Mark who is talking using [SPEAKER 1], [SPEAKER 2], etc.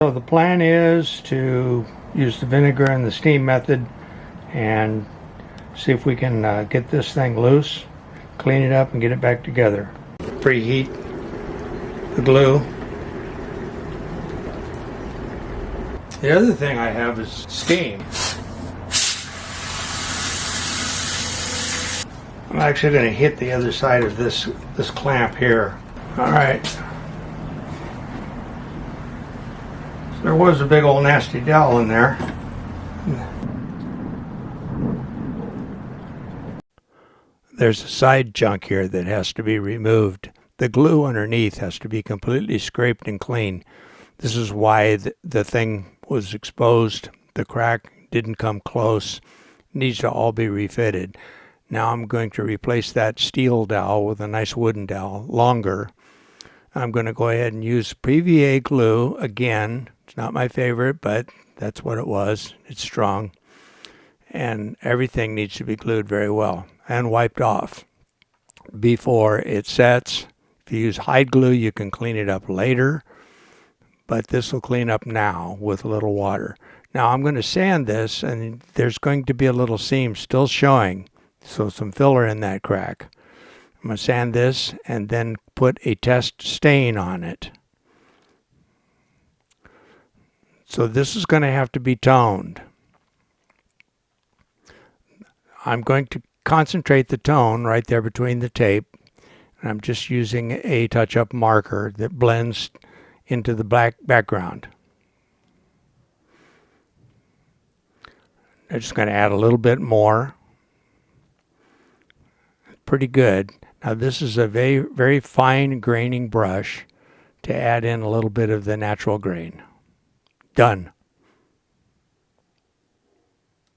[SPEAKER 1] So the plan is to use the vinegar and the steam method and see if we can get this thing loose, clean it up, and get it back together. Preheat the glue. The other thing I have is steam. I'm actually going to hit the other side of this clamp here. All right. So there was a big old nasty dowel in there. There's a side junk here that has to be removed. The glue underneath has to be completely scraped and clean. This is why the thing was exposed. The crack didn't come close. It needs to all be refitted. Now I'm going to replace that steel dowel with a nice wooden dowel, longer. I'm going to go ahead and use PVA glue again. It's not my favorite, but that's what it was. It's strong. And everything needs to be glued very well and wiped off before it sets. If you use hide glue, you can clean it up later, but this will clean up now with a little water. Now I'm going to sand this, and there's going to be a little seam still showing, so some filler in that crack. I'm going to sand this and then put a test stain on it. So this is going to have to be toned. I'm going to concentrate the tone right there between the tape. And I'm just using a touch-up marker that blends into the black background. I'm just going to add a little bit more. Pretty good. Now this is a very, very fine graining brush to add in a little bit of the natural grain. Done.